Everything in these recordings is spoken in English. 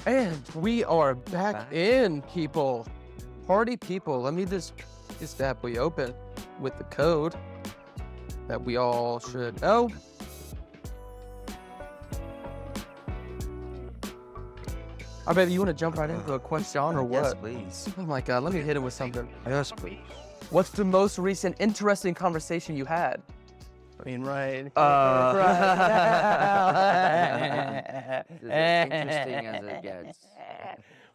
And we are back in, people. Party people. Let me just get this bad boy open with the code that we all should know. I bet you want to jump right into a question or what? Yes, please. Oh my God, let me hit it with something. Yes, please. What's the most recent interesting conversation you had? I mean, right. As interesting as it gets.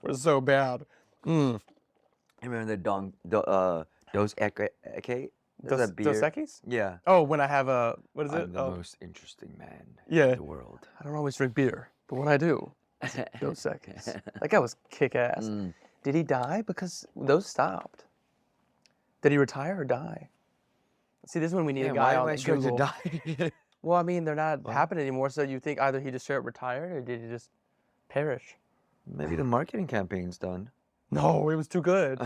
We're so bad. I remember Dos Equis? Dos Equis? Yeah. Oh, when I have a, what is it? I'm the most interesting man Yeah. in the world. I don't always drink beer, but when I do, Dos Equis. That guy was kick-ass. Did he die? Because those stopped. Did he retire or die? See, this is when we need a guy on Google. Die? Well, I mean, they're not happening anymore, so you think either he just straight up retired or did he just perish? Maybe the marketing campaign's done. No, it was too good.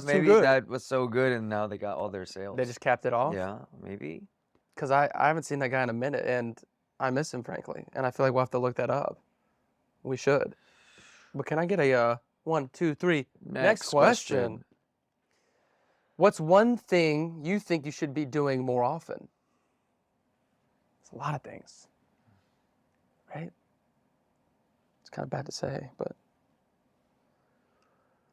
Maybe that was so good and now they got all their sales. They just capped it off? Yeah, maybe. Because I haven't seen that guy in a minute, and I miss him, frankly. And I feel like we'll have to look that up. We should. But can I get a 1, 2, 3? Next question. What's one thing you think you should be doing more often? It's a lot of things, right? It's kind of bad to say, but.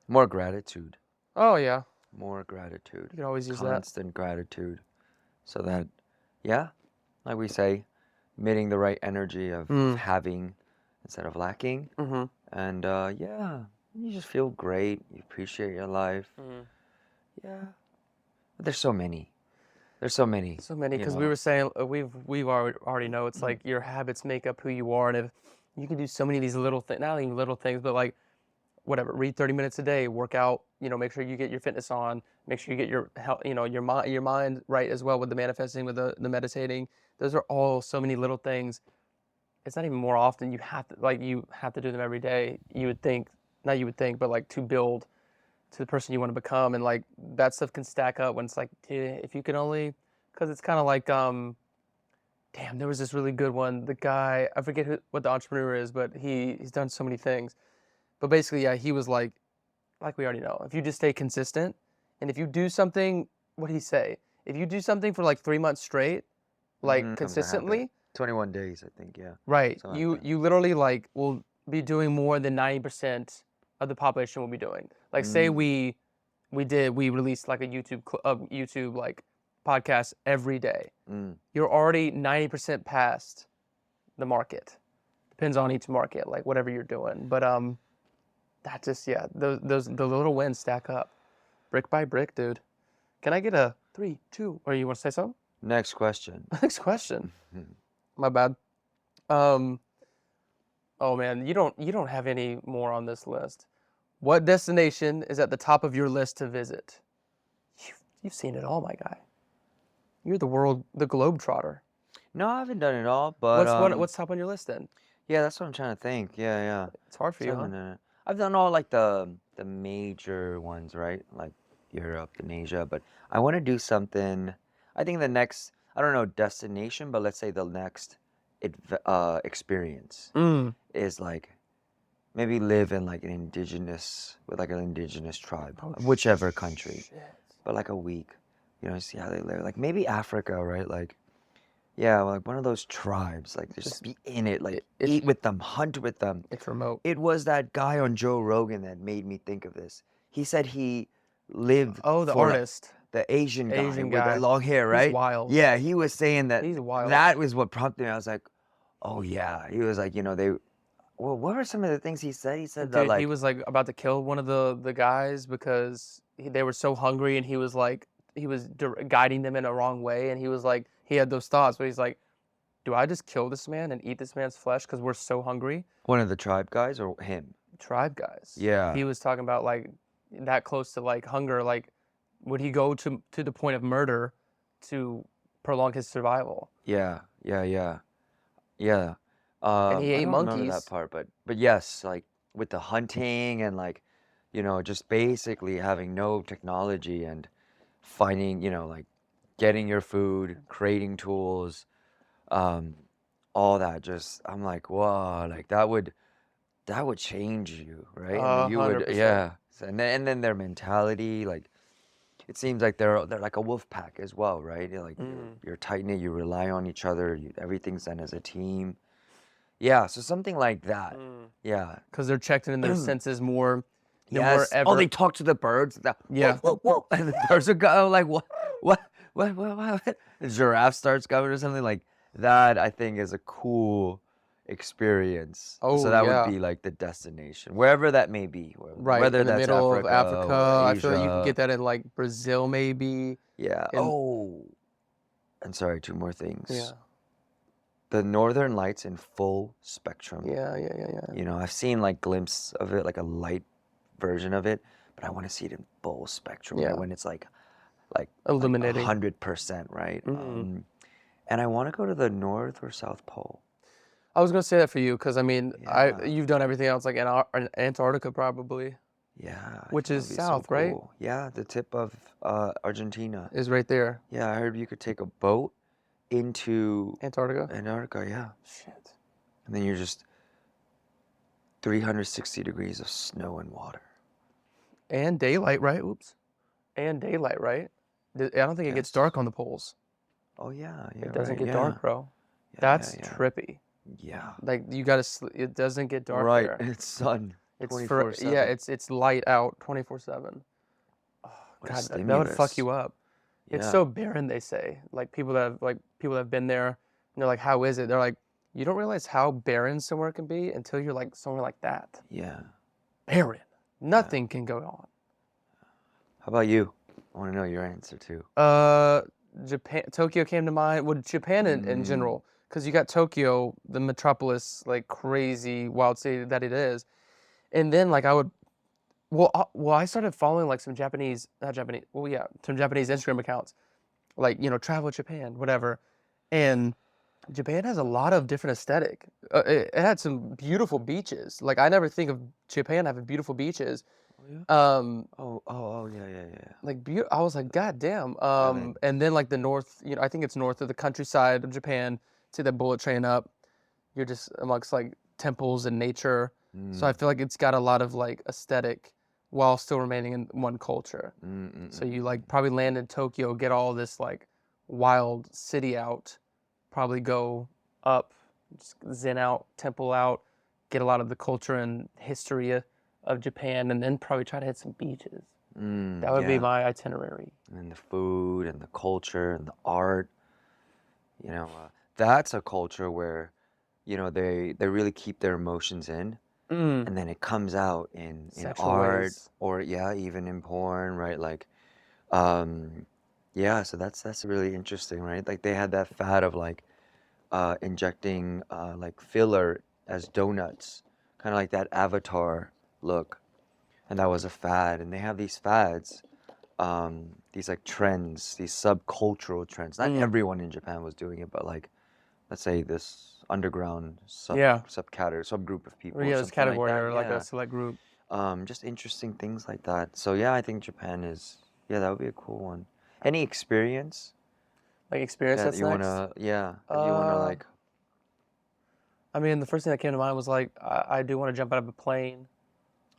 More gratitude. Oh, yeah. More gratitude. You can always use that. Constant gratitude. So that, yeah, like we say, emitting the right energy of having instead of lacking. And yeah, you just feel great. You appreciate your life. Yeah. But there's so many. There's so many. So many, because we were saying, we've already know it's like your habits make up who you are. And if you can do so many of these little things, not even little things, but like, whatever, read 30 minutes a day, work out, make sure you get your fitness on, make sure you get your health, your mind right as well with the manifesting, with the meditating. Those are all so many little things. It's not even more often. You have to do them every day. You would think, not you would think, but like to build to the person you want to become. And like that stuff can stack up when it's like, if you can only, because it's kind of like, damn, there was this really good one. The guy, I forget what the entrepreneur is, but he's done so many things. But basically, yeah, he was like we already know, if you just stay consistent, and if you do something, what did he say? If you do something for like 3 months straight, like consistently. 21 days, I think, yeah. Right. You literally like will be doing more than 90% of the population will be doing. Like say we released like a YouTube like podcast every day. You're already 90% past the market. Depends on each market, like whatever you're doing. But that just, yeah, the little wins stack up, brick by brick, dude. Can I get a 3, 2, or you want to say something? Next question. Next question. My bad. Oh man, you don't have any more on this list. What destination is at the top of your list to visit? You've seen it all, my guy. You're the globetrotter. No, I haven't done it all, but what's top on your list then? Yeah, that's what I'm trying to think. Yeah. It's hard for you, huh? I've done all like the major ones, right? Like Europe and Asia, but I want to do something. I think the next, I don't know, destination, but let's say the next experience is like maybe live in like an indigenous tribe, whichever country, but like a week, see how they live. Like maybe Africa, right? Like, yeah, like one of those tribes, like just be in it, like eat with them, hunt with them. It's remote. It was that guy on Joe Rogan that made me think of this. He said he lived. Oh, the artist. The Asian guy with the long hair, right? He's wild. Yeah, he was saying that. He's wild. That was what prompted me. I was like, oh yeah. He was like, well, what were some of the things he said? He said Dude, that like he was like about to kill one of the guys because they were so hungry, and he was guiding them in a wrong way, and he was like, he had those thoughts, but he's like, do I just kill this man and eat this man's flesh because we're so hungry? One of the tribe guys or him? Tribe guys. Yeah. He was talking about like that close to like hunger, like would he go to the point of murder to prolong his survival? Yeah. And he ate I don't monkeys. remember that part, but yes, like with the hunting and like, just basically having no technology and finding, like getting your food, creating tools, all that. Just I'm like, whoa, like that would that would change you, right? And then you would, 100%. yeah. So, and then their mentality, like it seems like they're like a wolf pack as well, right? Like you're tight knit, you rely on each other, everything's done as a team. Yeah, so something like that. Yeah. Because they're checked in their senses more than we're Yes. ever. Oh, they talk to the birds. Yeah. Whoa, whoa, whoa. And the birds are going like, what? The giraffe starts going or something like that. I think is a cool experience. Oh, so that yeah. would be like the destination, wherever that may be. Right, Whether in the that's middle of Africa Africa. or I feel like you can Asia. get that in like Brazil, maybe. Yeah. in- Oh, and sorry, two more things. Yeah. The Northern Lights in full spectrum. Yeah. You know, I've seen like glimpses of it, like a light version of it, but I want to see it in full spectrum. Yeah. Right? When it's like Illuminating. 100%, right? And I want to go to the North or South Pole. I was gonna say that for you because I mean, Yeah. you've done everything else like in Antarctica probably Yeah. Which that is would be south, right? cool. Yeah, the tip of Argentina. is right there. Yeah, I heard you could take a boat into Antarctica. Antarctica, yeah. Shit. And then you're just 360 degrees of snow and water. And daylight, right? Oops. And daylight, right? I don't think it gets Yes. dark on the poles. Oh, yeah. It doesn't right, get dark, bro. Yeah, That's yeah. trippy. Yeah. Like you gotta. It doesn't get dark Right. there. It's sun. It's 24/7. yeah. It's light out 24/7. Oh, What a God, that would fuck stimulus. you up. It's Yeah. so barren, they say. Like people that have been there, and they're like, "How is it?" They're like, "You don't realize how barren somewhere can be until you're like somewhere like that. Yeah. Barren. Nothing can go on." How about you? I want to know your answer too. Japan, Tokyo came to mind. Well, Japan in general, because you got Tokyo, the metropolis, like crazy wild city that it is, and then like I would. I started following like some Japanese, not Japanese, some Japanese Instagram accounts, like, travel to Japan, whatever. And Japan has a lot of different aesthetic. It had some beautiful beaches. Like I never think of Japan having beautiful beaches. Oh, yeah? Yeah. Like I was like, God damn. Really? And then like the north, I think it's north of the countryside of Japan. See that bullet train up. You're just amongst like temples and nature. So I feel like it's got a lot of like aesthetic while still remaining in one culture. So you like probably land in Tokyo, get all this like wild city out, probably go up, just zen out, temple out, get a lot of the culture and history of Japan, and then probably try to hit some beaches. That would be my itinerary. And the food and the culture and the art. That's a culture where, they really keep their emotions in. And then it comes out in Sexual art ways. or even in porn, right? Like, so that's really interesting, right? Like they had that fad of like injecting like filler as donuts, kind of like that Avatar look, and that was a fad. And they have these fads, these like trends, these subcultural trends. Not everyone in Japan was doing it, but like, let's say this underground subgroup of people. This something category like that. or like a select group. Just interesting things like that. So yeah, I think Japan is that would be a cool one. Any experience Like experience that that's you next? that you wanna like? I mean, the first thing that came to mind was like, I do want to jump out of a plane.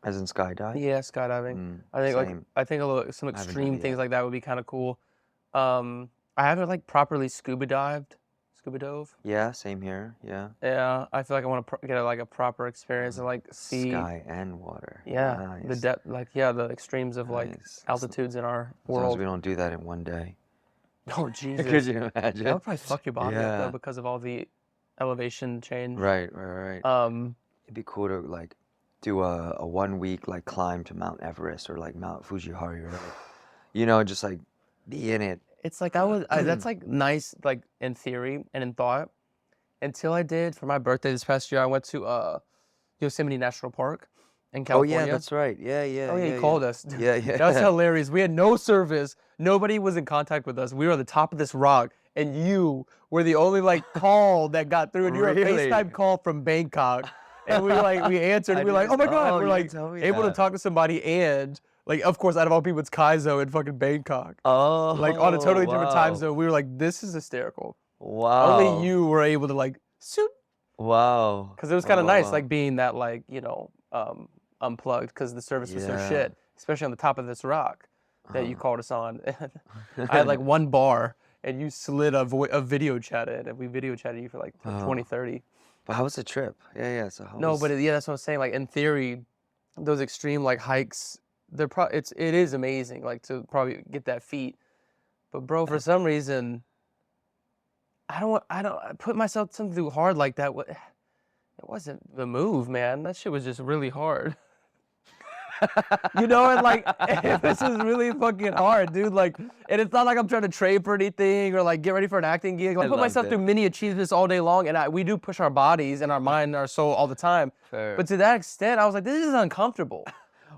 As in skydive? Yeah, skydiving. I think same. some I haven't done extreme it things yet. like that would be kind of cool. I haven't like properly scuba dove. Yeah, same here. Yeah. Yeah, I feel like I want to get a proper experience and like see. Sky and water. Yeah, the Nice. depth, the extremes of like Nice. altitudes in our As long as world. we don't do that in one day. Oh Jesus, Could you imagine? that would probably fuck your body up Yeah. though because of all the elevation change. Right. Um, It'd be cool to like do a 1 week like climb to Mount Everest or like Mount Fujihari or like, just like be in it. It's like that's like nice like in theory and in thought until I did for my birthday this past year. I went to Yosemite National Park in Oh California. yeah, that's right. Yeah. Oh yeah, he called us. Yeah. That was hilarious. We had no service. Nobody was in contact with us. We were on the top of this rock, and you were the only like call that got through. And you were a Really? FaceTime call from Bangkok, and we answered. And we were like, oh my god, we're you like didn't tell me able to that. talk to somebody, and like of course out of all people, it's Kaizo in fucking Bangkok. Oh, Like on a totally different time wow. zone. We were like, this is hysterical. Wow. Only you were able to like, shoot, Wow. Because it was kind of nice, like being that like unplugged because the service was so Yeah. shit, especially on the top of this rock that you called us on. I had like one bar, and you slid a video chat in, and we video chatted you for like 20, 30. But how was the trip? Yeah. So how No, was? but yeah, that's what I'm saying. Like in theory, those extreme like hikes, it is amazing, like to probably get that feat. But bro, for some reason, I put myself something too hard like that. It wasn't the move, man. That shit was just really hard. And like this is really fucking hard, dude. Like, and it's not like I'm trying to train for anything or like get ready for an acting gig. I put myself through many achievements all day long, and we do push our bodies and our mind and our soul all the time. Fair. But to that extent, I was like, this is uncomfortable.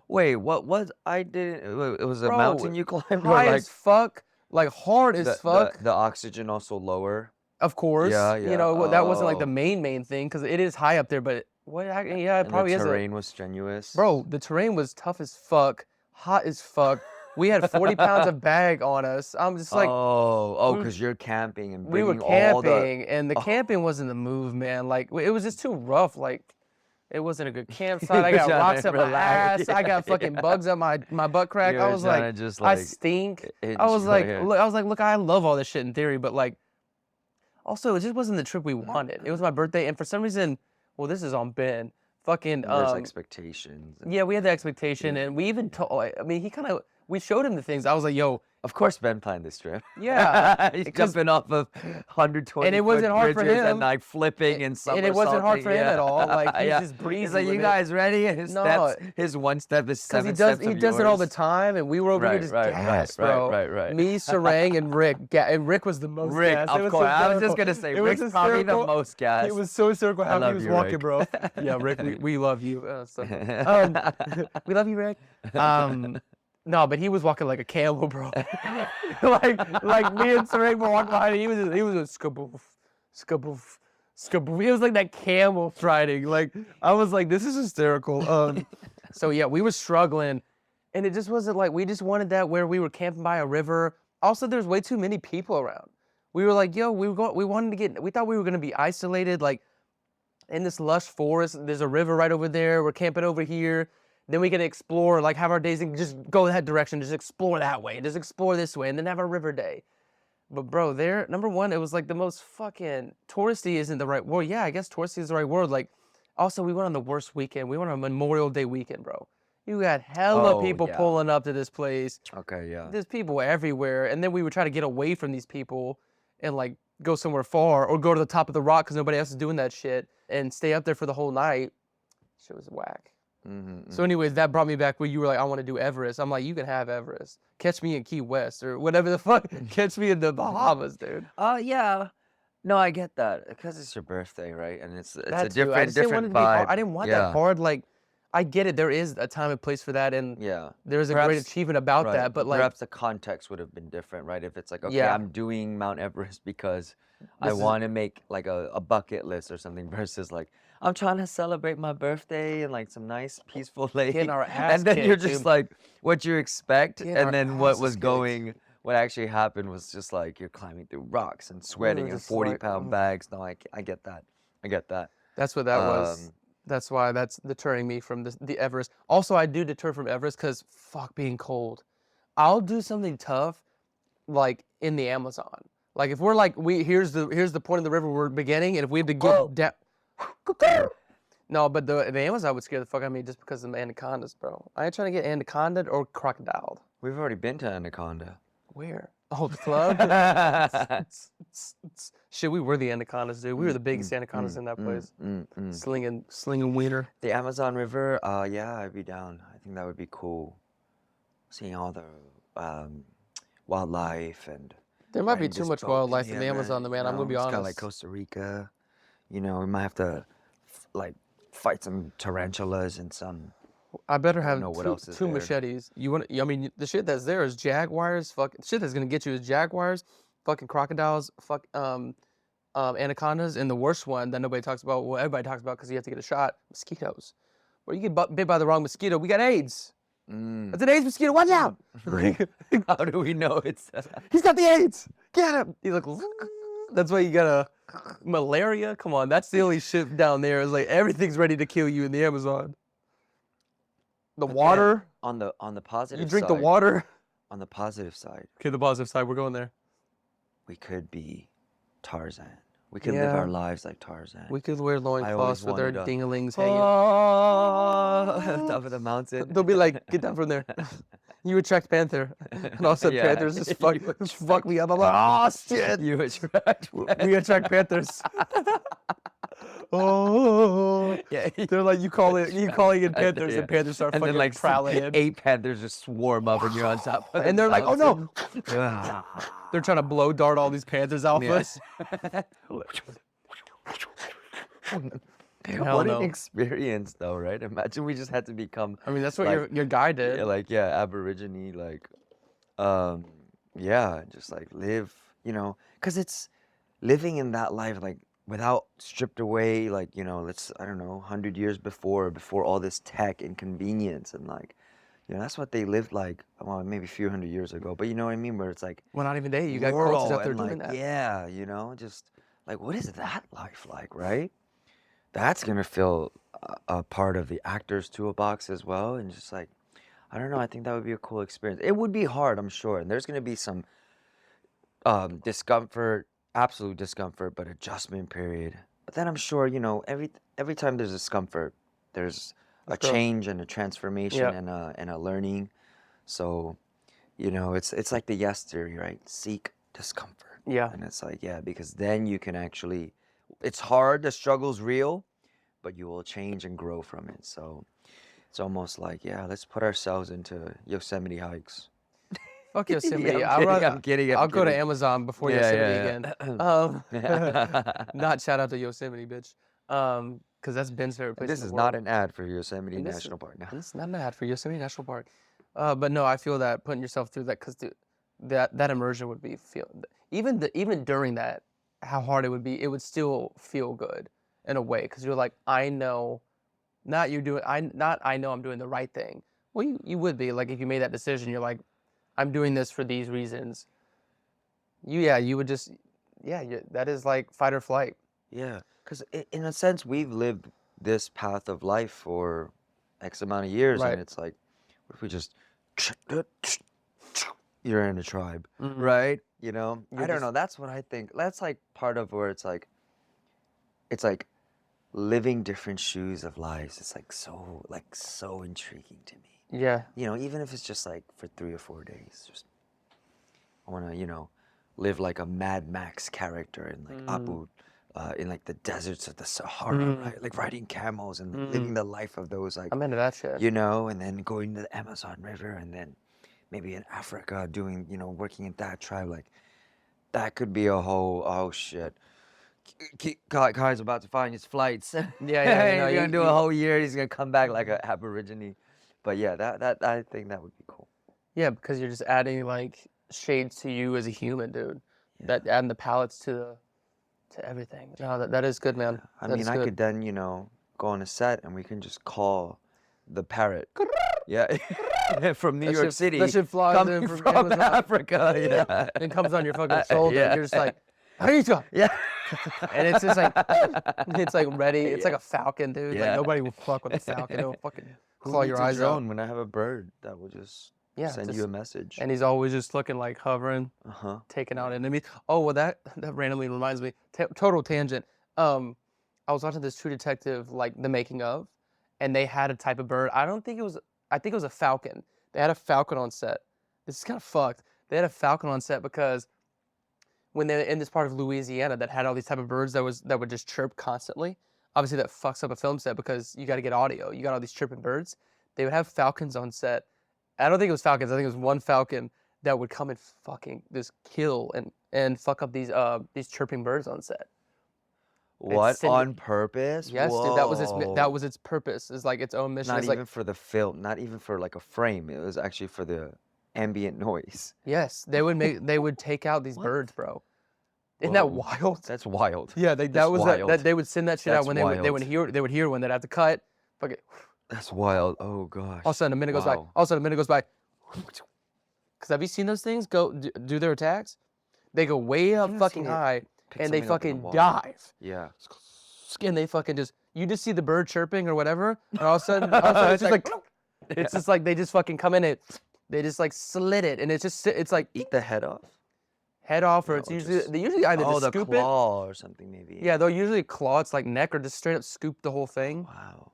Wait, what was? I didn't. It was a Bro, mountain you climbed, or high like as fuck, like hard as fuck. the oxygen also lower. Of course, Yeah. that wasn't like the main thing because it is high up there. But it probably is. The terrain was strenuous. Bro, the terrain was tough as fuck, hot as fuck. We had 40 pounds of bag on us. I'm just like, because you're camping and we were bringing all the. camping, and the camping wasn't the move, man. Like it was just too rough. Like it wasn't a good campsite. I got rocks up my ass. I got fucking bugs up my butt crack. I was like, I stink. I was like, look, I love all this shit in theory, but like, also it just wasn't the trip we wanted. It was my birthday, and for some reason, well, this is on Ben. Fucking there's expectations. Yeah, we had the expectation, and we even told. I mean, we showed him the things. I was like, yo. Of course, Ben planned this trip. Yeah, he's jumping off of 120. And it wasn't hard for him. And like flipping and somersaulting. And it wasn't hard for him at all. Like he's just breezing. He's like, you guys ready? And his one step is 7 steps he does it all the time, and we were over here just gassed, bro. Right. Me, Sarang, and Rick. And Rick was the most gassed. Of course. I was just gonna say, Rick's probably the most gassed. It was so hysterical how he was walking, bro. Yeah, Rick, we love you. We love you, Rick. No, but he was walking like a camel, bro. like me and Sarang were walking behind him. He was a skaboof, skaboof, skaboof. He was like that camel striding. Like I was like, this is hysterical. So yeah, we were struggling, and it just wasn't like we just wanted that where we were camping by a river. Also, there's way too many people around. We were like, yo, we thought we were gonna be isolated, like in this lush forest. There's a river right over there. We're camping over here. Then we can explore, like have our days and just go that direction, just explore that way, just explore this way, and then have a river day. But bro, number one, it was like the most fucking touristy isn't the right word. Yeah, I guess touristy is the right word. Like, also we went on the worst weekend. We went on Memorial Day weekend, bro. You got hella people pulling up to this place. Okay, yeah. There's people everywhere, and then we would try to get away from these people and like go somewhere far or go to the top of the rock because nobody else is doing that shit and stay up there for the whole night. Shit was whack. So anyways, that brought me back where you were like, I want to do Everest. I'm like, you can have Everest. Catch me in Key West or whatever the fuck. Catch me in the Bahamas, dude. Yeah. No, I get that because it's your birthday, right? And it's a different vibe. I didn't want that hard. Like, I get it. There is a time and place for that, and there's a great achievement about that. But like, perhaps the context would have been different, right? If it's like, okay, I'm doing Mount Everest because I want to make like a bucket list or something, versus like, I'm trying to celebrate my birthday and like some nice peaceful lake. And then you're just like, what you expect, and then what actually happened was just like you're climbing through rocks and sweating in 40-pound bags. No, I get that. That's what that was. That's why that's deterring me from the Everest. Also, I do deter from Everest because fuck being cold. I'll do something tough, like in the Amazon. Like if we're like here's the point of the river we're beginning, and if we have to get down. No, but the Amazon would scare the fuck out of me just because of the anacondas, bro. I ain't trying to get anaconda or crocodile. We've already been to Anaconda. Where? Oh, the club? Shit, we were the anacondas, dude. We were the biggest anacondas in that place. Slinging wiener. The Amazon River, yeah, I'd be down. I think that would be cool. Seeing all the wildlife and... There might be too much wildlife in the Amazon, man. I'm going to be honest. It's kind of like Costa Rica. You know, we might have to, like, fight some tarantulas and some... I better have two machetes. I mean, the shit that's there is jaguars. Shit that's gonna get you is jaguars, fucking crocodiles, anacondas, and the worst one that nobody talks about. Well, everybody talks about because you have to get a shot. Mosquitoes. Where you get bit by the wrong mosquito, we got AIDS. It's an AIDS mosquito. Watch out! How do we know it's? He's got the AIDS. Get him. He's like, that's why you gotta. Malaria? Come on, that's the only shit down there. It's like everything's ready to kill you in the Amazon. The But water. on the You positive drink the side, water. on the positive side, Okay, the positive side. We're going there. we could be Tarzan. We could live our lives like Tarzan. We could wear I always loincloths with their wanted to. dinglings hanging. Top of the mountain. They'll be like, get down from there. You attract Panther. And all of a sudden, Yeah. Panthers just fuck me up. I'm like, oh, shit. You attract. We attract Panthers. Oh. Yeah. They're like, you calling in Panthers, and Panthers start And fucking then like prowling in. 8 panthers just swarm up and you're on top. Of And they're like, oh no. no. They're trying to blow dart all these Panthers alphas. Hell What no. an experience, though, right? Imagine we just had to become. I mean, that's what like, your guy did. Aborigine, just like live, because it's living in that life, like without stripped away, I don't know, 100 years before all this tech and convenience and that's what they lived like, well, maybe a few hundred years ago, but you know what I mean, where it's like. Well, not even they. You got cultures out there and, doing that. Yeah, just like, what is that life like, right? That's gonna feel a part of the actor's toolbox as well, and just like, I don't know, I think that would be a cool experience. It would be hard, I'm sure, and there's gonna be some discomfort, absolute discomfort, but adjustment period. But then I'm sure, every time there's discomfort, there's a change and a transformation and a learning. So, it's like the yes theory, right? Seek discomfort. Yeah. And it's like, because then you can actually. It's hard, the struggle's real, but you will change and grow from it. So it's almost like, let's put ourselves into Yosemite hikes. Fuck Yosemite. Yeah, I'm kidding. I'll go to Amazon before Yosemite again. Yeah. Not shout out to Yosemite, bitch. Because that's Ben's favorite place. This is not an ad for Yosemite National Park. No. This is not an ad for Yosemite National Park. But no, I feel that putting yourself through that, because that immersion would be even during that, how hard it would be, it would still feel good in a way, because you're like, I know, I know I'm doing the right thing. Well, you would be like, if you made that decision, you're like, I'm doing this for these reasons. You would just, that is like fight or flight. Yeah, because in a sense, we've lived this path of life for X amount of years, Right. and it's like, what if we just, you're in a tribe, Mhm. right? I You're don't just- know. That's what I think. That's like part of where it's like living different shoes of lives. It's so intriguing to me. Yeah. Even if it's just like for 3 or 4 days, just I want to, live like a Mad Max character in like Abu, in like the deserts of the Sahara, right? Like riding camels and living the life of those, like, I'm into that shit. and then going to the Amazon River, and then maybe in Africa doing, working in that tribe. Like, that could be a whole, oh shit. Kai's about to find his flights. Yeah. He's gonna do a whole year. He's gonna come back like an Aborigine. But yeah, that I think that would be cool. Yeah, because you're just adding like shades to you as a human, dude. That adding the palettes to everything. No, that is good, man. I That mean, is I good. could then, go on a set and we can just call the parrot. Yeah, from New York City. That shit flies coming in from from Amazon. Africa. Yeah, And comes on your fucking shoulder. Yeah. And you're just like, how you doing? yeah. And it's just like, it's like ready. It's like a falcon, dude. Yeah. Like nobody will fuck with a falcon. It'll fucking Who claw needs your a eyes out. drone when I have a bird that will just send just- you a message? And he's always just looking like hovering, taking out enemies. Oh, well, that randomly reminds me. Total tangent. I was watching this True Detective, like the making of, and they had a type of bird. I think it was a falcon. They had a falcon on set. This is kind of fucked. They had a falcon on set because when they're in this part of Louisiana that had all these type of birds that would just chirp constantly. Obviously, that fucks up a film set because you got to get audio. You got all these chirping birds. They would have falcons on set. I don't think it was falcons. I think it was one falcon that would come and fucking just kill and fuck up these chirping birds on set. What, send on it- purpose? Yes, dude, Whoa. that was its purpose. It's like its own mission. Not It's even like, for the film, not even for like a frame. It was actually for the ambient noise. yes, they would take out these What? birds, bro. Isn't that Whoa. wild? That's wild. Yeah, That's that wild. they would send that shit out That's when they would hear one. They'd have to cut. Fuck it. That's wild. Oh gosh. All of a sudden a minute goes by. Wow. All of a sudden a minute goes by. Because have you seen those things do their attacks? They go way up haven't fucking seen it. high, and they something up in the fucking water. dive. Yeah. And they fucking you just see the bird chirping or whatever, and all of a sudden it's just like, it's just like they just fucking come in it, they just like slit it, and it's like Eat the head off. head off, or No, it's usually just- they usually either just the scoop it. claw or something maybe. Yeah, they'll usually claw its like neck or just straight up scoop the whole thing. Wow.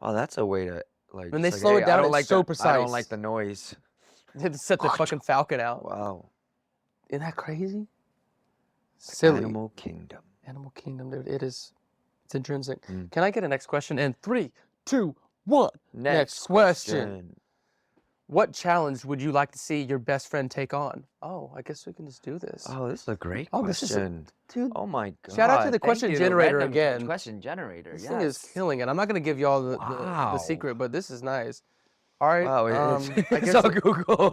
Oh, that's a way to like. When just they like, slow hey, it I down, don't it's like so the, I don't precise. like the noise. They just set the fucking falcon out. Wow. Isn't that crazy? Silly. Animal Kingdom. Animal Kingdom, dude. It's intrinsic. Mm. Can I get a next question? In 3, 2, 1. Next question. What challenge would you like to see your best friend take on? Oh, I guess we can just do this. Oh, this is a great Oh, question. Dude, Oh my god. shout out to the Thank question you, generator random again. Question generator. this Yes. thing is killing it. I'm not gonna give y'all the Wow. secret, but this is nice. All right. Wow, I it's guess on Google.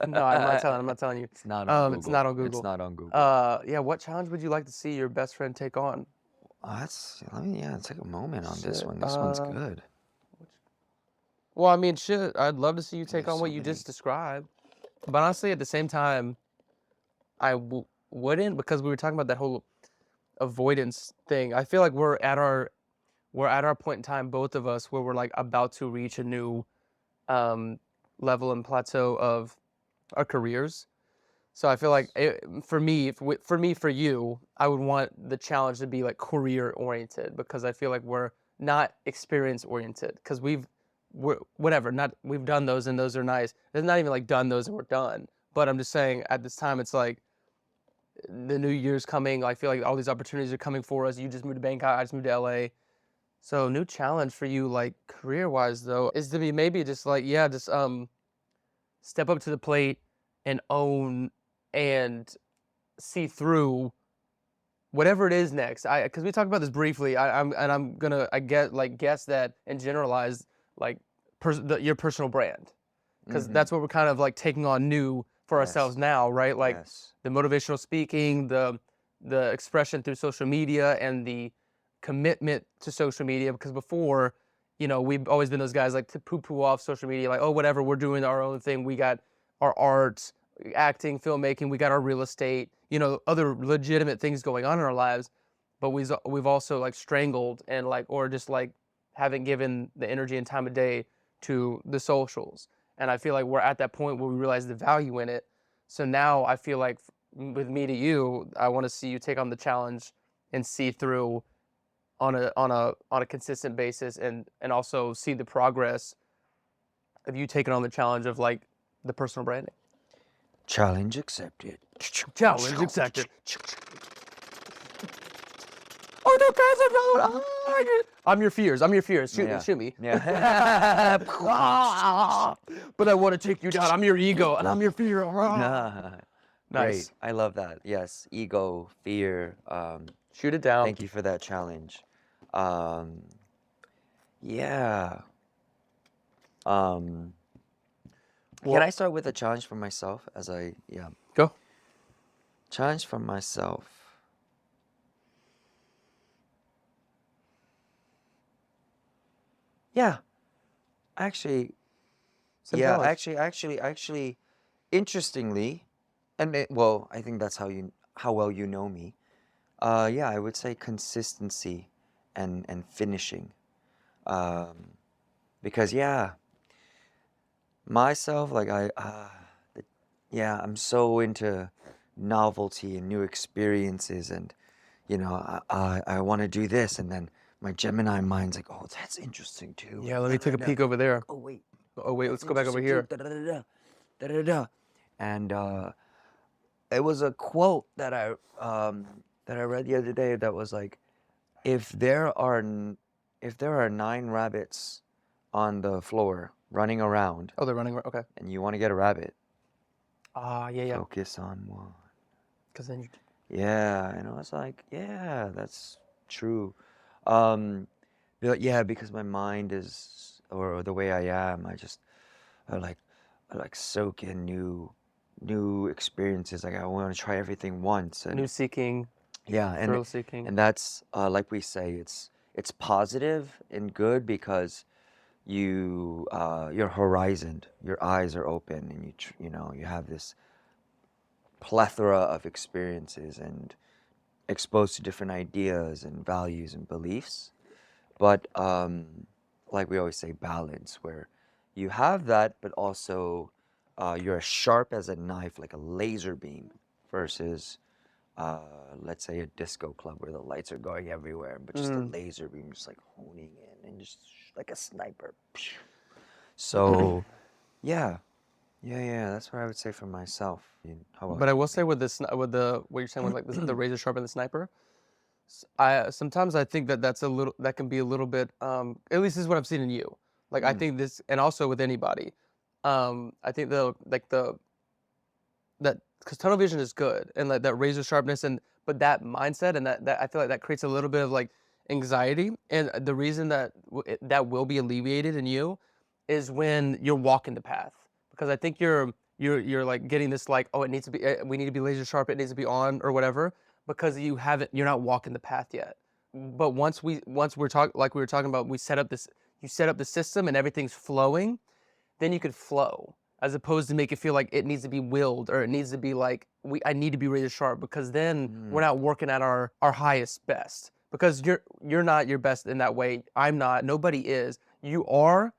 no, I'm not telling you. It's not on Google. It's not on Google. It's not on Google. Yeah. What challenge would you like to see your best friend take on? Take a moment on this Shit, one. This one's good. Well, I mean, shit. I'd love to see you take There's on what so you many. just described, but honestly, at the same time, I wouldn't, because we were talking about that whole avoidance thing. I feel like we're at our point in time, both of us, where we're like about to reach a new level and plateau of our careers. So I feel like for you, I would want the challenge to be like career oriented, because I feel like we're not experience oriented, because we've done those and those are nice. It's not even like done those and we're done. But I'm just saying at this time, it's like the new year's coming. I feel like all these opportunities are coming for us. You just moved to Bangkok. I just moved to LA. So new challenge for you, like career wise though, is to be maybe just like, step up to the plate and own and see through whatever it is next. Because we talked about this briefly. I'm gonna guess that and generalize like your personal brand, because that's what we're kind of like taking on new for ourselves now, right? Like the motivational speaking, the expression through social media, and the commitment to social media. Because before, we've always been those guys like to poo-poo off social media, like, oh, whatever, we're doing our own thing. We got our art, acting, filmmaking, we got our real estate, other legitimate things going on in our lives. But we've also like strangled and like, or just like haven't given the energy and time of day to the socials. And I feel like we're at that point where we realize the value in it. So now I feel like with me to you, I want to see you take on the challenge and see through on a consistent basis, and also see the progress of you taking on the challenge of like the personal branding. Challenge accepted. Challenge accepted. Oh, no, guys, I'm your fears. Shoot me. Yeah. But I want to take you down. I'm your ego, and I'm your fear. Nice. Nice. I love that. Yes. Ego, fear. Shoot it down. Thank you for that challenge. Yeah. Can I start with a challenge for myself Go. Challenge for myself. Yeah. Actually, actually, interestingly, I think that's how well you know me. I would say consistency and finishing. Because myself, like I'm so into novelty and new experiences, and I want to do this, and then my Gemini mind's like, oh, that's interesting too. Yeah, let me take a peek over there. Oh wait, let's go back over here. And it was a quote that I read the other day that was like, if there are 9 rabbits on the floor running around, Oh, they're running. Okay. and you want to get a rabbit, Yeah. focus on one. Because then you. Yeah, and I was like, yeah, that's true. Because my mind is, or the way I am, I like soak in new experiences. Like I want to try everything once. And New seeking, yeah, thrill seeking. and that's like we say, it's positive and good, because your horizon, your eyes are open, and you have this plethora of experiences, and exposed to different ideas and values and beliefs. But like we always say, balance, where you have that, but also you're as sharp as a knife, like a laser beam, versus uh, let's say a disco club where the lights are going everywhere, but just a laser beam just like honing in and just like a sniper. So yeah, yeah, that's what I would say for myself. How about But I you? will say with this, with the what you're saying with like the razor sharp and the sniper, I sometimes I think that that can be a little bit at least this is what I've seen in you. Like I think this, and also with anybody, I think the that because tunnel vision is good and like that razor sharpness, and but that mindset and that I feel like that creates a little bit of like anxiety, and the reason that that will be alleviated in you is when you're walking the path, because I think you're like getting this like, oh, it needs to be, we need to be laser sharp, it needs to be on or whatever, because you're not walking the path yet. But once we're talking, like we were talking about, we set up this, you set up the system and everything's flowing, then you could flow, as opposed to make it feel like it needs to be willed, or it needs to be like I need to be razor sharp, because then we're not working at our highest best, because you're not your best in that way. I'm not. Nobody is. You are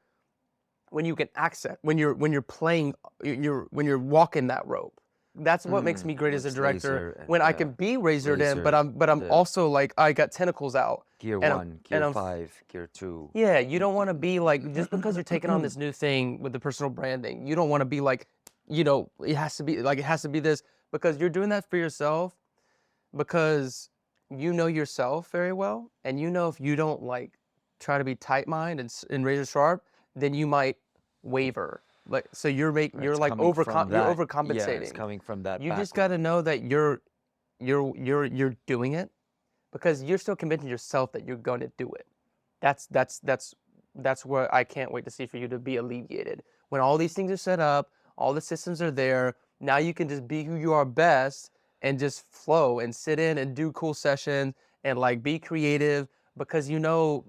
when you can accent, when you're playing, when you're walking that rope. That's what makes me great as a It's director, laser and when I yeah, can be razored in, but laser, I'm the also like I got tentacles out, gear and I'm one, and gear I'm five, gear two. yeah, you don't want to be like, just because you're taking on this new thing with the personal branding, you don't want to be like, it has to be like, it has to be this, because you're doing that for yourself, because you know yourself very well, and you know if you don't like try to be tight mind and razor sharp, then you might waver. Like, so you're It's like coming from you're that. Yeah, it's overcompensating. coming from that You just got to background. know that you're doing it, because you're still convincing yourself that you're going to do it. That's that's that's that's what I can't wait to see for you to be alleviated. When all these things are set up, all the systems are there, now you can just be who you are best and just flow and sit in and do cool sessions and like be creative, because you know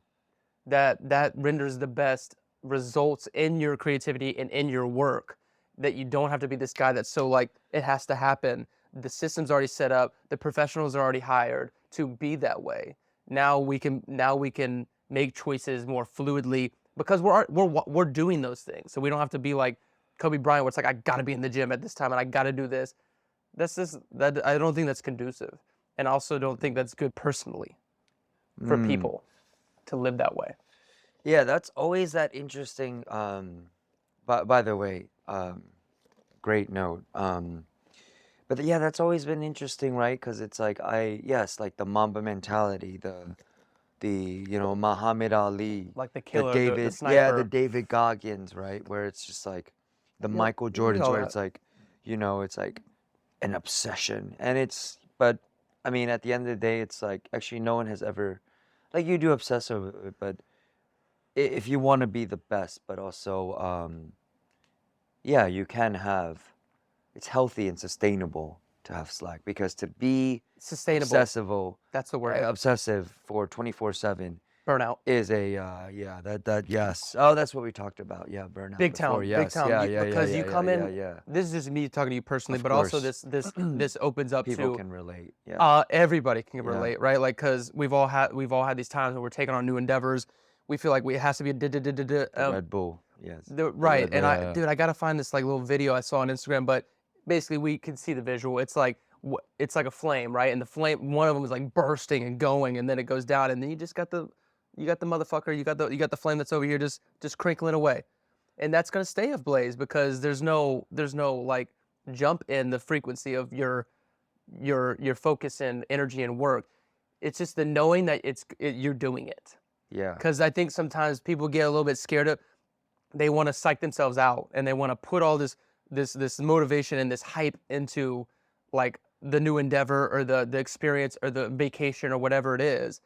that that renders the best results in your creativity and in your work, that you don't have to be this guy that's so like it has to happen. The system's already set up, the professionals are already hired to be that way. Now we can make choices more fluidly, because we're doing those things, so we don't have to be like Kobe Bryant, where it's like I got to be in the gym at this time and I got to do this. That's just that I don't think that's conducive, and also don't think that's good personally for people to live that way. Yeah, that's always that interesting. By the way, great note. But yeah, that's always been interesting, right? Because it's like yes, like the Mamba mentality, the Muhammad Ali, Like the the killer, the David, yeah, the sniper. David Goggins, right? Where it's just like the Yeah, Michael you get Jordans, all where that. it's like, it's like an obsession, and but I mean, at the end of the day, it's like actually no one has ever, like you do obsess over it, but if you want to be the best, but also, yeah, you can have, it's healthy and sustainable to have slack, because to be Sustainable. That's the word. obsessive for 24/7 Burnout. is yeah, yes. Oh, that's what we talked about. Yeah, burnout Big before. town. Big Yes. town. Yeah, You, yeah, yeah, because yeah, you yeah, come yeah, in. yeah. This is just me talking to you personally, Of but also course, this opens up people to can relate. Yeah. everybody can Yeah. relate, right? Like, because we've all had these times when we're taking on new endeavors. We feel like it has to be a The Red Bull. Yes. The right. red And the dude, I gotta find this like little video I saw on Instagram, but basically we can see the visual. It's like it's like a flame, right? And the flame, one of them is like bursting and going, and then it goes down, and then you got the motherfucker, you got the flame that's over here just crinkling away, and that's gonna stay ablaze, because there's no like jump in the frequency of your focus and energy and work. It's just the knowing that you're doing it. yeah. Because I think sometimes people get a little bit scared of, they want to psych themselves out, and they want to put all this motivation and this hype into like the new endeavor or the experience or the vacation or whatever it is.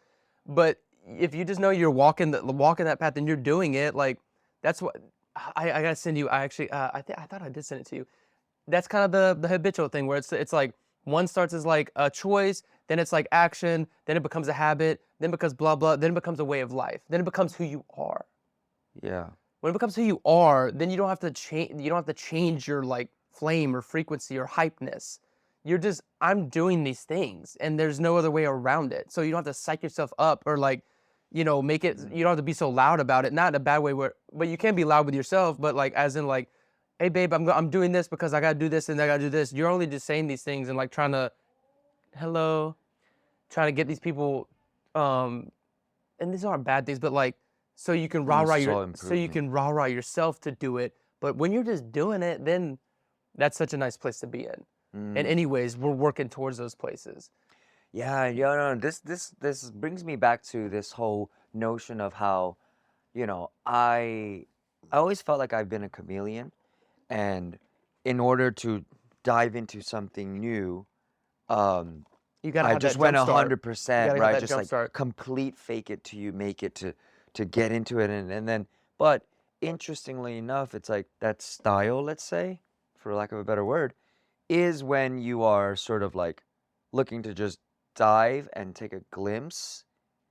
But if you just know you're walking that path and you're doing it, like that's what I gotta send you. I thought I did send it to you. That's kind of the habitual thing, where it's like one starts as like a choice, then it's like action, then it becomes a habit, then becomes blah blah, then it becomes a way of life, then it becomes who you are. Yeah. When it becomes who you are, then you don't have to change. You don't have to change your like flame or frequency or hypeness. I'm doing these things and there's no other way around it. So you don't have to psych yourself up or like, make it, you don't have to be so loud about it. Not in a bad way but you can be loud with yourself, but like, as in like, hey babe, I'm doing this because I got to do this and I got to do this. You're only just saying these things and like trying to get these people, and these aren't bad things, but like, so you can rah-rah yourself to do it. But when you're just doing it, then that's such a nice place to be in. And anyways, we're working towards those places. Yeah, no, this brings me back to this whole notion of how, I always felt like I've been a chameleon, and in order to dive into something new, You gotta I have just that went jump start. You 100%, gotta have right? that Just jump like start. complete fake it till you make it to get into it, and then, but interestingly enough, it's like that style, let's say, for lack of a better word, is when you are sort of like looking to just dive and take a glimpse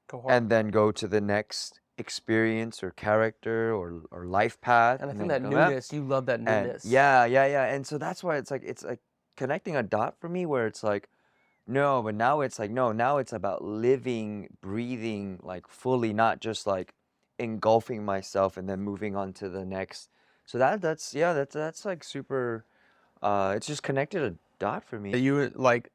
Go hard. and then go to the next experience or character or life path, And I and think then that come up. newness, you love that And newness. yeah. And so that's why it's like connecting a dot for me where it's like, no, but now it's like, no, now it's about living, breathing like fully, not just like engulfing myself and then moving on to the next. So that's like super, it's just connected a dot for me. You like,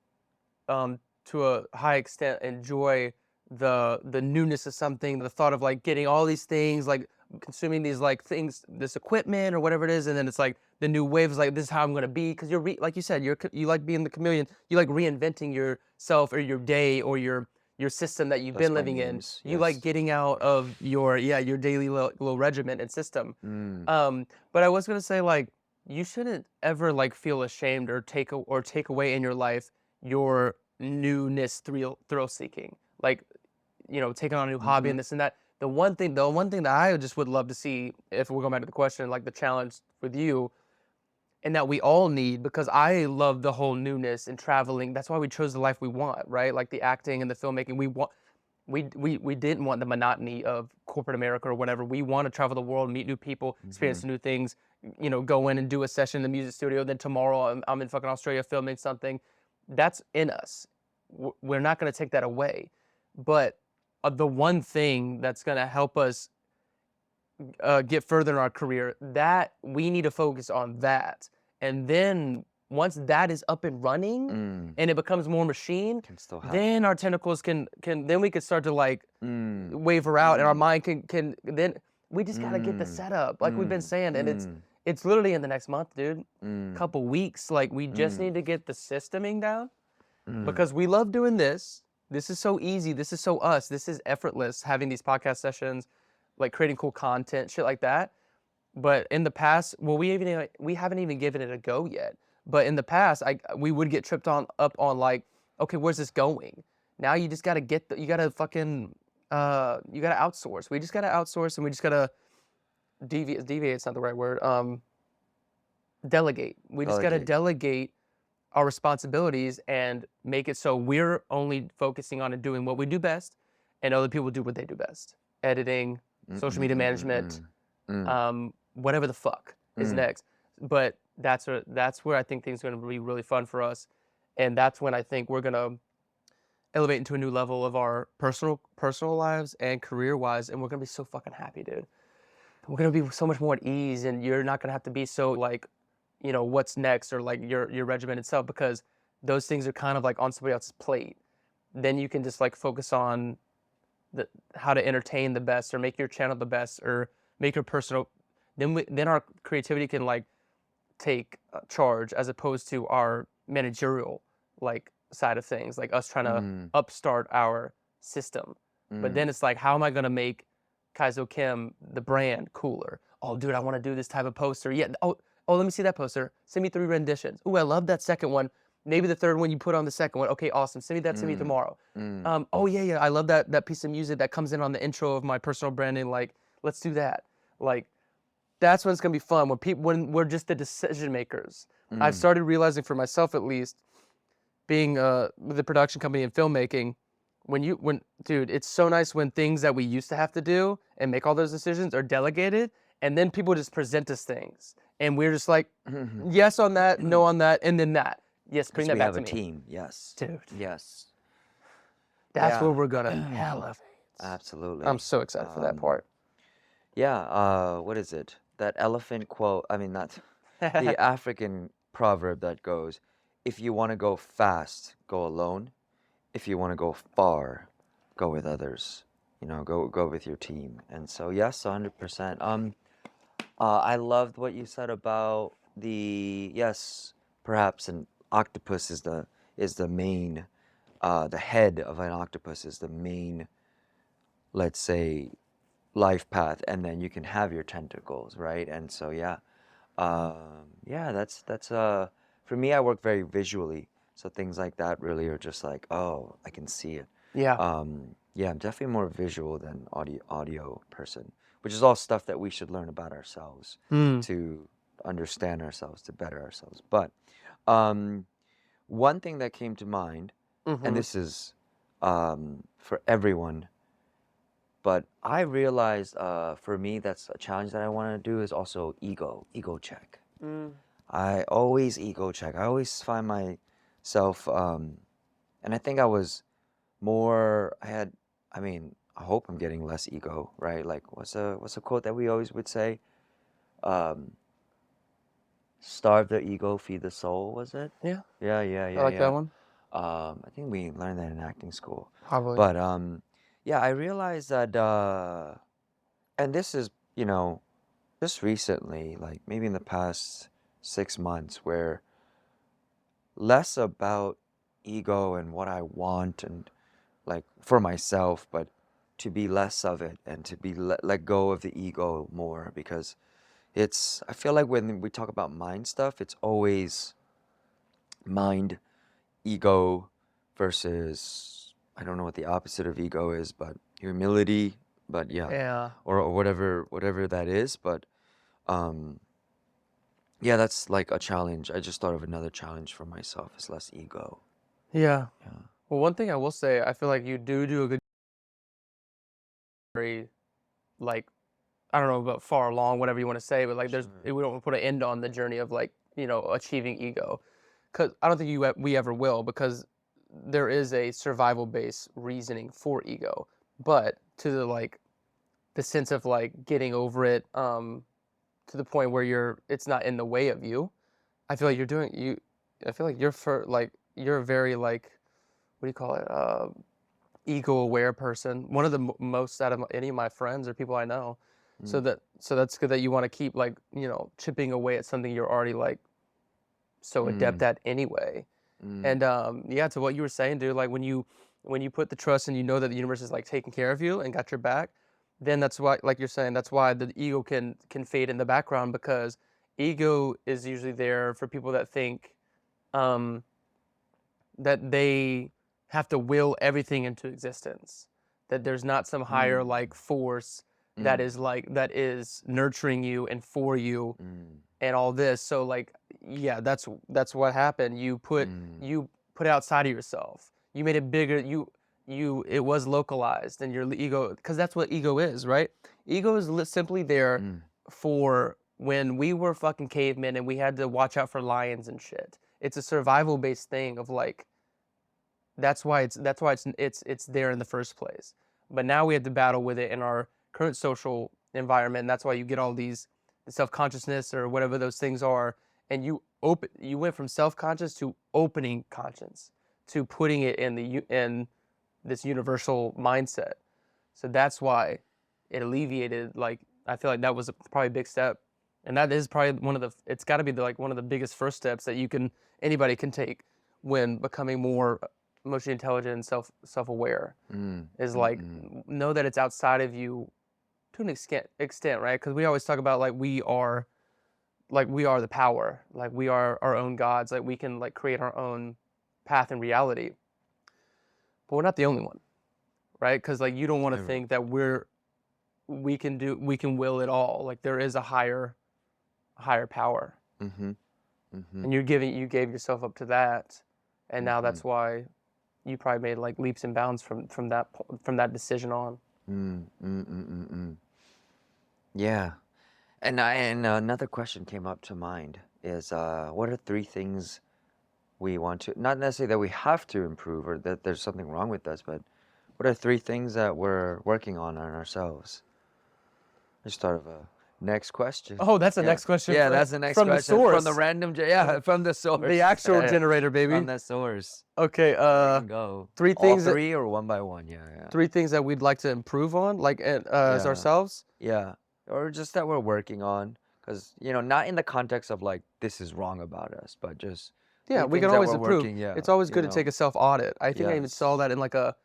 to a high extent enjoy the newness of something, the thought of like getting all these things, like consuming these like things, this equipment or whatever it is, and then it's like the new wave is like, this is how I'm gonna be, because like you said, you like being the chameleon, you like reinventing yourself or your day or your system that you've That's been my living in. muse, You like yes. getting out of your daily little regiment and system. Mm, But I was gonna say, like, you shouldn't ever like feel ashamed or take away in your life your newness, thrill seeking, like, taking on a new hobby mm-hmm. and this and that. The one thing that I just would love to see, if we're going back to the question, like the challenge with you, and that we all need, because I love the whole newness and traveling. That's why we chose the life we want, right? Like the acting and the filmmaking. We didn't want the monotony of corporate America or whatever. We want to travel the world, meet new people, Mm-hmm. experience new things. Go in and do a session in the music studio. Then tomorrow I'm in fucking Australia filming something. That's in us. We're not going to take that away. But the one thing that's going to help us get further in our career, that we need to focus on that. And then once that is up and running and it becomes more machine, Can still happen. then our tentacles can then we can start to like Mm, waver out, and our mind can then we just got to get the mm, setup, like we've been saying, and mm, it's literally in the next month, dude. mm, Couple weeks, like we just mm, need to get the systeming down, mm. because we love doing this. This is so easy. This is so us. This is effortless, having these podcast sessions, like creating cool content, shit like that. But in the past, well, we haven't even given it a go yet. But in the past, we would get tripped up on like, okay, where's this going? Now you just gotta you gotta fucking you gotta outsource. We just gotta outsource, and we just gotta deviate. Deviate's not the right word. Delegate. We just gotta Delegate. delegate our responsibilities and make it so we're only focusing on and doing what we do best, and other people do what they do best. Editing, social media management, whatever the fuck is next. But that's where I think things are gonna be really fun for us, and that's when I think we're gonna elevate into a new level of our personal lives and career wise, and we're gonna be so fucking happy, dude. We're gonna be so much more at ease, and you're not gonna have to be so like, what's next, or like your regimen itself, because those things are kind of like on somebody else's plate. Then you can just like focus on how to entertain the best, or make your channel the best, or make your personal. Then our creativity can like take charge, as opposed to our managerial like side of things, like us trying to upstart our system. But then it's like, how am I gonna make Kaizo Kim, the brand, cooler? Oh, dude, I want to do this type of poster. Yeah. Oh, let me see that poster. Send me 3 renditions. Ooh, I love that second one. Maybe the third one you put on the second one. Okay, awesome. Send me that to me tomorrow. Oh yeah, I love that piece of music that comes in on the intro of my personal branding. Like, let's do that. Like, that's when it's gonna be fun. When we're just the decision makers. I've started realizing for myself, at least, being with the production company and filmmaking, dude, it's so nice when things that we used to have to do and make all those decisions are delegated, and then people just present us things, and we're just like, yes on that, no on that, and then that. Yes, bring Because that we back have to a me. team. Yes. Dude, Yes. that's where Yeah. we're gonna elevate. I'm Absolutely. so excited for that part. Yeah. What is it? That elephant quote. I mean, not the African proverb that goes, "If you want to go fast, go alone. If you want to go far, go with others. You know, go with your team." And so, yes, 100%. I loved what you said about yes, perhaps an octopus is the main, the head of an octopus is the main, let's say, life path, and then you can have your tentacles, right? And so, yeah, yeah, that's for me, I work very visually, so things like that really are just like, oh, I can see it. Yeah. Yeah, I'm definitely more visual than audio person, which is all stuff that we should learn about ourselves Mm. to understand ourselves, to better ourselves. But um, one thing that came to mind, and Mm-hmm. this is for everyone, but I realized for me that's a challenge that I want to do is also ego check. Mm. I always ego check. I always find myself, and I think I was more. I mean, I hope I'm getting less ego, right? Like, what's a quote that we always would say? Um, Starve the ego, feed the soul. Was it? Yeah, Yeah, yeah, I yeah, like that yeah. one. I think we learned that in acting school. Probably. But yeah, I realized that, and this is, just recently, like maybe in the past 6 months, where less about ego and what I want and like for myself, but to be less of it and to be let go of the ego more because I feel like when we talk about mind stuff, it's always mind, ego versus, I don't know what the opposite of ego is, but humility, but yeah, Yeah. or whatever that is, but um yeah, that's like a challenge. I just thought of another challenge for myself is less ego. Yeah. Yeah. Well, one thing I will say, I feel like you do a good, very, like, I don't know about far along, whatever you want to say, but like, Sure. we don't put an end on the journey of like, achieving ego, because I don't think we ever will, because there is a survival based reasoning for ego, but to the like the sense of like getting over it, to the point where it's not in the way of you. I feel like you're doing you. I feel like you're a very like, what do you call it? Ego aware person. One of the most out of any of my friends or people I know. Mm, So that's good that you want to keep like, chipping away at something you're already like so adept mm, at anyway. mm, And yeah, to what you were saying, dude, like when you put the trust and you know that the universe is like taking care of you and got your back, then that's why, like you're saying, that's why the ego can fade in the background, because ego is usually there for people that think um, that they have to will everything into existence, that there's not some higher mm, like force mm, that is nurturing you and for you mm, and all this. So like, yeah, that's what happened. mm, You put it outside of yourself. You made it bigger. It was localized, and your ego, because that's what ego is, right? Ego is simply there mm, for when we were fucking cavemen and we had to watch out for lions and shit. It's a survival based thing of like, that's why it's there in the first place. But now we have to battle with it in our current social environment, and that's why you get all these self consciousness or whatever those things are, and you went from self conscious to opening conscience to putting it in this universal mindset. So that's why it alleviated. Like, I feel like that was probably a big step, and that is probably it's got to be like one of the biggest first steps that anybody can take when becoming more emotionally intelligent and self aware, mm, is mm, like mm, know that it's outside of you to an extent, right? Because we always talk about like we are the power, like we are our own gods, like we can like create our own path in reality, but we're not the only one, right? Because like you don't want to never. think that we can will it all. Like there is a higher power, Mm-hmm. Mm-hmm. and you gave yourself up to that, and now Mm-hmm. that's why you probably made like leaps and bounds from that decision on. Mm, mm, mm, mm, mm. Yeah. And another question came up to mind is what are three things we want to, not necessarily that we have to improve or that there's something wrong with us, but what are 3 things that we're working on ourselves? Just thought of a next question. Oh, that's the Yeah. next question. Yeah, that's the next from question. the source. From the random, from the source. The actual generator, baby. From the source. Okay. There you go. 3 All things. 3 or one by one? Yeah. 3 things that we'd like to improve on, like as ourselves. Yeah, or just that we're working on, because not in the context of like this is wrong about us, but just Yeah, 3 we can things that always we're improve. working, yeah, It's always you good to know. take a self audit. I think I even Yes. saw that in like a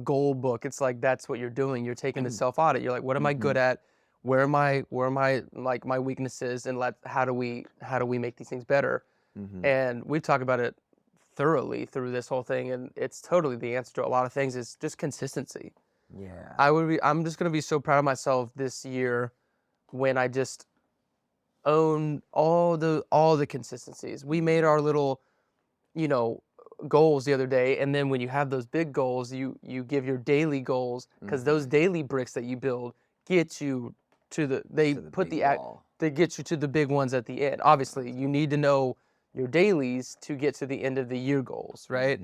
goal book. It's like that's what you're doing. You're taking the self audit. You're like, what am I good at? Where am I like my weaknesses, and how do we make these things better? And we've talked about it thoroughly through this whole thing, and it's totally the answer to a lot of things is just consistency. Yeah. I'm just gonna be so proud of myself this year when I just own all the consistencies. We made our little, goals the other day, and then when you have those big goals, you give your daily goals, because those daily bricks that you build get you to the they To the put big the act wall. they get you to the big ones at the end. Obviously, you need to know your dailies to get to the end of the year goals, right?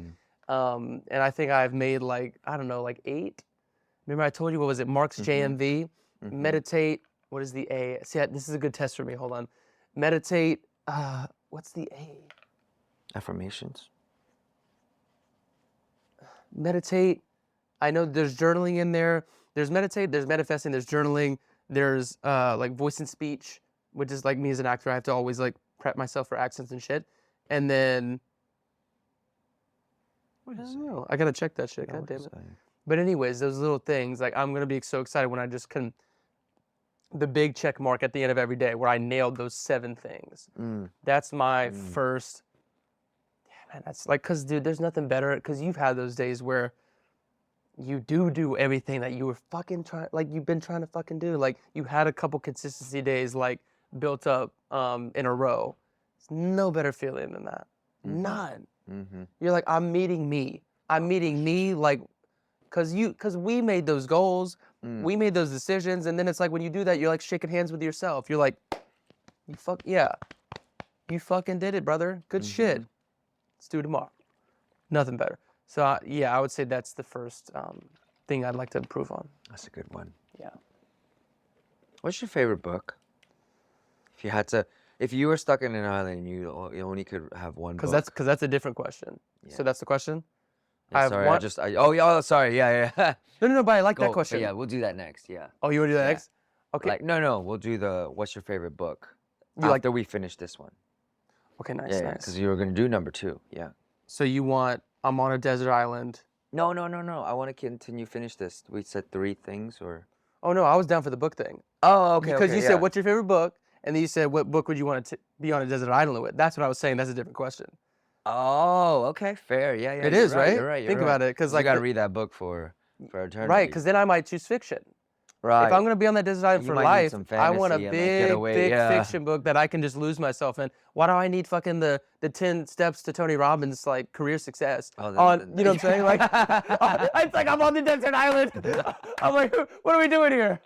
And I think I've made like, I don't know, like 8. Remember I told you, what was it? Mark's JMV. Meditate. What is the A? See, this is a good test for me. Hold on. Meditate. What's the A? Affirmations. Meditate. I know there's journaling in there. There's meditate, there's manifesting, there's journaling, there's like voice and speech, which is like me as an actor. I have to always like prep myself for accents and shit. And then I don't know. I gotta check that shit. God damn it. But anyways, those little things, like I'm gonna be so excited when I just can, the big check mark at the end of every day where I nailed those 7 things. That's my first. Yeah, man, that's like, cause dude, there's nothing better. Cause you've had those days where you do everything that you were fucking trying, like you've been trying to fucking do. Like you had a couple consistency days like built up in a row. It's no better feeling than that. None. You're like, I'm meeting me. Like, cause we made those goals, we made those decisions, and then it's like when you do that, you're like shaking hands with yourself. You're like, you fucking did it, brother. Good shit. Let's do it tomorrow. Nothing better. So I would say that's the first thing I'd like to improve on. That's a good one. Yeah. What's your favorite book? If you had to, if you were stuck in an island and you only could have one book. Because that's a different question. Yeah. So that's the question. Yeah, sorry, yeah. No, but I like that Go. question. Yeah, we'll do that next. Yeah. Oh, you want to do that next? Okay. Like no, we'll do the what's your favorite book You after we finish this one. Okay, nice, Yeah, nice. because you were gonna do number 2. Yeah. So you want I'm on a desert island. No. I want to continue finish this. We said 3 things or. Oh no, I was down for the book thing. Oh, okay. Because you yeah. said what's your favorite book, and then you said what book would you want to be on a desert island with? That's what I was saying. That's a different question. Oh, okay, fair. Yeah. It is, right? You're right. Think about it, because like you gotta read that book for eternity. Right, because then I might choose fiction. Right. If I'm gonna be on that desert island for life, I want a big, thick fiction book that I can just lose myself in. Why do I need fucking the 10 steps to Tony Robbins like career success? You know what I'm saying? Like, it's like I'm on the desert island. I'm like, what are we doing here?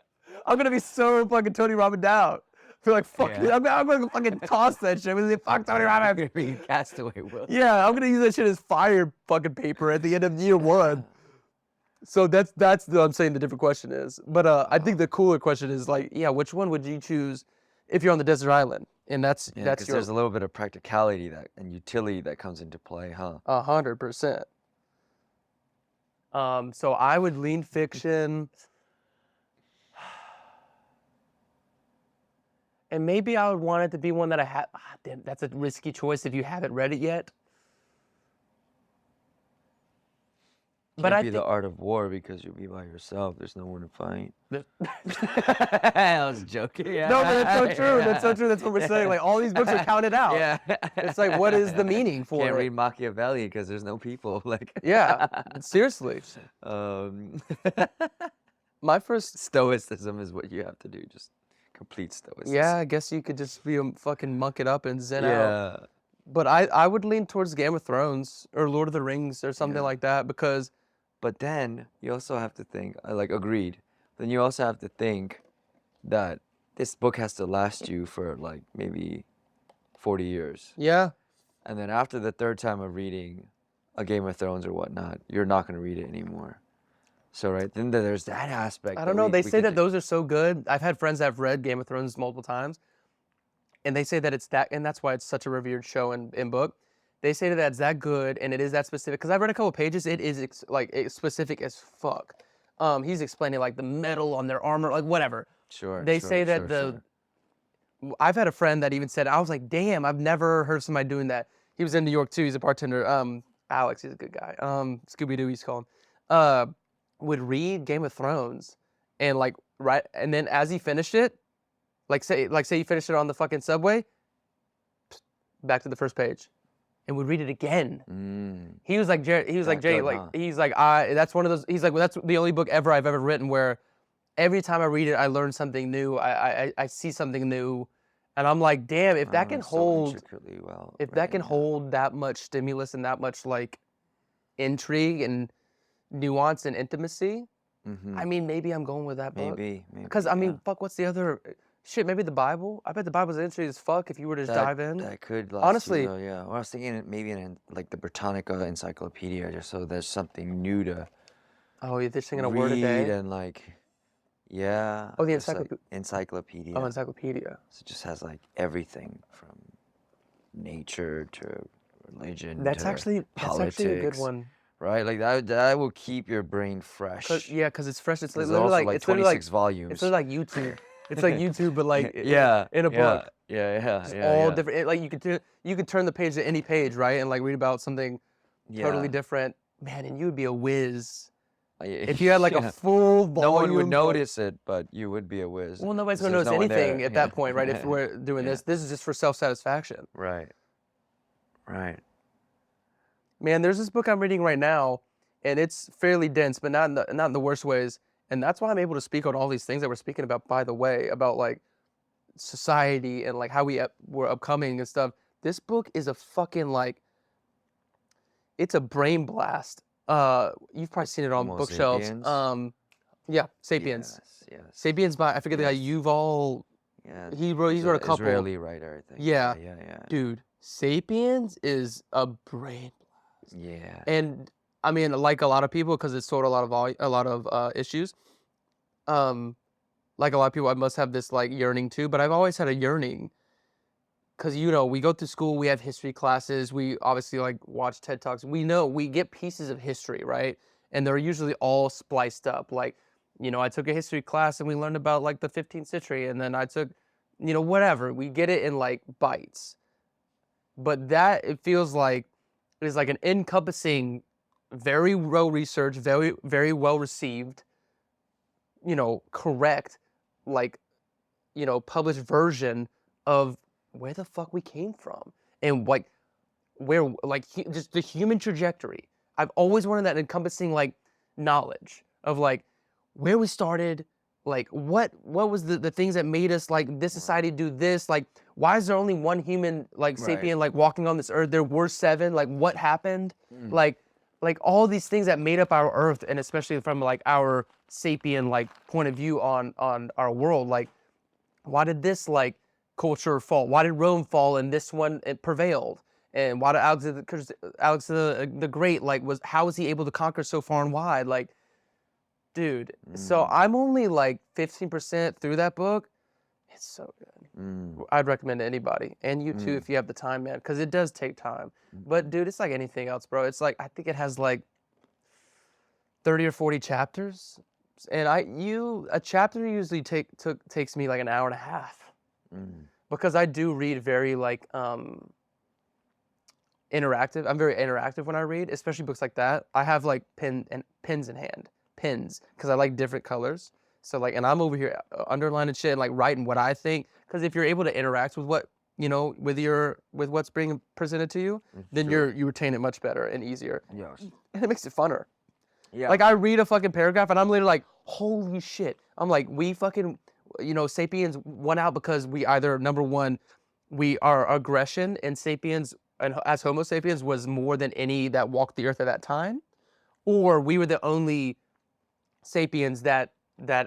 I'm gonna be so fucking Tony Robbins down. Feel like fuck. Yeah. I'm gonna fucking toss that shit. With fuck Tony Robbins. Castaway Will. Yeah, I'm gonna use that shit as fire fucking paper at the end of year 1. So that's what I'm saying the different question is. But I think the cooler question is like, yeah, which one would you choose if you're on the desert island? And that's there's a little bit of practicality and utility that comes into play, huh? 100%. So I would lean fiction. And maybe I would want it to be one that I have. Damn, that's a risky choice if you haven't read it yet. But I be the art of war because you'll be by yourself. There's no one to fight. I was joking. Yeah. No, but that's so true. That's so true. That's what we're saying. Like all these books are counted out. Yeah. It's like, what is the meaning for Can't it? read Machiavelli because there's no people. Like. Yeah. Seriously. My first stoicism is what you have to do. Just complete stoicism. Yeah, I guess you could just be a fucking muck it up and zen out. But I would lean towards Game of Thrones or Lord of the Rings or something like that because. But then you also have to think, agreed. Then you also have to think that this book has to last you for like maybe 40 years. Yeah. And then after the third time of reading a Game of Thrones or whatnot, you're not going to read it anymore. So, right, then there's that aspect. I don't know. They say that those are so good. I've had friends that have read Game of Thrones multiple times, and they say that it's that, and that's why it's such a revered show in book. They say that it's that good, and it is that specific. Because I've read a couple pages, it is it's specific as fuck. He's explaining like the metal on their armor, like whatever. Sure. They sure, say that sure, sure. I've had a friend that even said, I was like, damn, I've never heard of somebody doing that. He was in New York too. He's a bartender. Alex, he's a good guy. Scooby Doo, he's called. Would read Game of Thrones, and like and then as he finished it, say he finished it on the fucking subway, back to the first page, and would read it again. He was like Jarred. He was like Jay. Good, Like huh? he's like that's one of those. He's like, well, that's the only book ever I've ever written where every time I read it, I learn something new. I see something new, and I'm like, damn, if that can So hold, intricately well if that can written, yeah. hold that much stimulus and that much like intrigue and nuance and intimacy, I mean, maybe I'm going with that book. Maybe. Because I mean, yeah. fuck, what's the other shit? Maybe the Bible. I bet the Bible's interesting as fuck if you were to just dive in. That could last Honestly, you, though, yeah. Well, I was thinking maybe in like the Britannica Encyclopedia, just so there's something new to oh, you're just thinking a word a read day. and like, yeah. Oh, the just, like, encyclopedia. Oh, encyclopedia. So it just has like everything from nature to religion That's to actually a good politics, one. right? Like that will keep your brain fresh. Yeah, because it's fresh. It's 'Cause literally also like like 26 volumes. It's literally like YouTube. It's like YouTube, but like yeah, in a book. Yeah. It's all different. Like you could turn the page to any page, right, and like read about something totally different. Man, and you would be a whiz if you had like a full volume. No one would notice it, but you would be a whiz. Well, nobody's 'cause gonna there's notice no one anything there. at that point, right? If we're doing this is just for self-satisfaction. Right. Man, there's this book I'm reading right now, and it's fairly dense, but not in the worst ways. And that's why I'm able to speak on all these things that we're speaking about, by the way, about like society and like how we're upcoming and stuff. This book is a fucking like, it's a brain blast. You've probably seen it on Homo bookshelves. sapiens? Yeah, Sapiens. Yes. Sapiens by, I forget the guy, Yuval. Yeah. He wrote a couple. Israeli writer, I think. Yeah. Yeah. Dude, Sapiens is a brain blast. Yeah. And I mean, like a lot of people, because it's sort of a lot of issues. Like a lot of people, I must have this like yearning too. But I've always had a yearning, because we go to school, we have history classes, we obviously like watch TED Talks. We get pieces of history, right? And they're usually all spliced up. Like, I took a history class and we learned about like the 15th century, and then I took, whatever. We get it in like bites. But that, it feels like, is like an encompassing, very well researched, very, very well received, correct, like, published version of where the fuck we came from, and like where, like, just the human trajectory. I've always wanted that encompassing like knowledge of like where we started, like what was the things that made us like this society do this, like why is there only one human like sapien like walking on this earth? There were 7. Like what happened? Like all these things that made up our earth, and especially from like our sapien like point of view on our world. Like, why did this like culture fall? Why did Rome fall and this one it prevailed? And why did Alexander the Great how was he able to conquer so far and wide? Like, dude. So I'm only like 15% through that book. It's so good. I'd recommend it to anybody, and you too if you have the time, man, because it does take time. But dude, it's like anything else, bro. It's like, I think it has like 30 or 40 chapters, and a chapter usually takes me like an hour and a half, because I do read very like interactive. I'm very interactive when I read, especially books like that. I have like pens in hand, because I like different colors. So like, and I'm over here underlining shit and like writing what I think, because if you're able to interact with what with what's being presented to you, then you retain it much better and easier. Yes. And it makes it funner. Yeah. Like, I read a fucking paragraph and I'm literally like, holy shit. I'm like, we fucking, Sapiens won out because we either, number one, our aggression in Sapiens and as Homo sapiens was more than any that walked the earth at that time, or we were the only sapiens that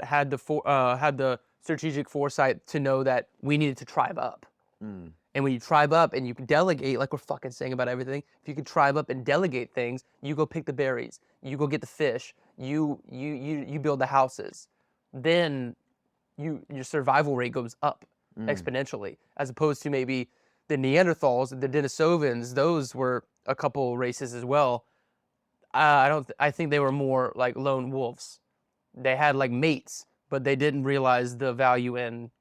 had the strategic foresight to know that we needed to tribe up. Mm. And when you tribe up and you can delegate, like we're fucking saying about everything, if you can tribe up and delegate things, you go pick the berries, you go get the fish, you build the houses, then your survival rate goes up exponentially, as opposed to maybe the Neanderthals, the Denisovans. Those were a couple races as well. I think they were more like lone wolves. They had like mates, but they didn't realize the value in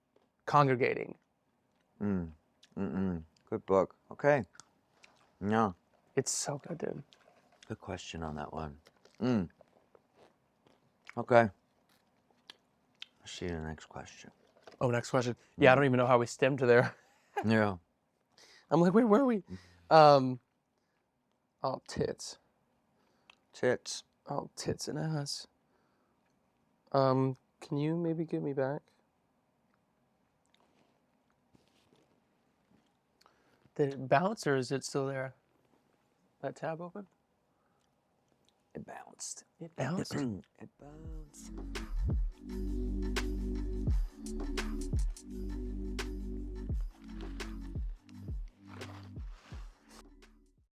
congregating. Mm. Mm-mm. Good book. Okay. Yeah. It's so good, dude. Good question on that one. Okay. Let's see the next question. Oh, next question. Yeah, I don't even know how we stemmed to there. Yeah. I'm like, where were we? Oh, tits. Tits. Oh, tits and ass. Can you maybe give me back? Did it bounce or is it still there? That tab open? It bounced. It bounced. It bounced.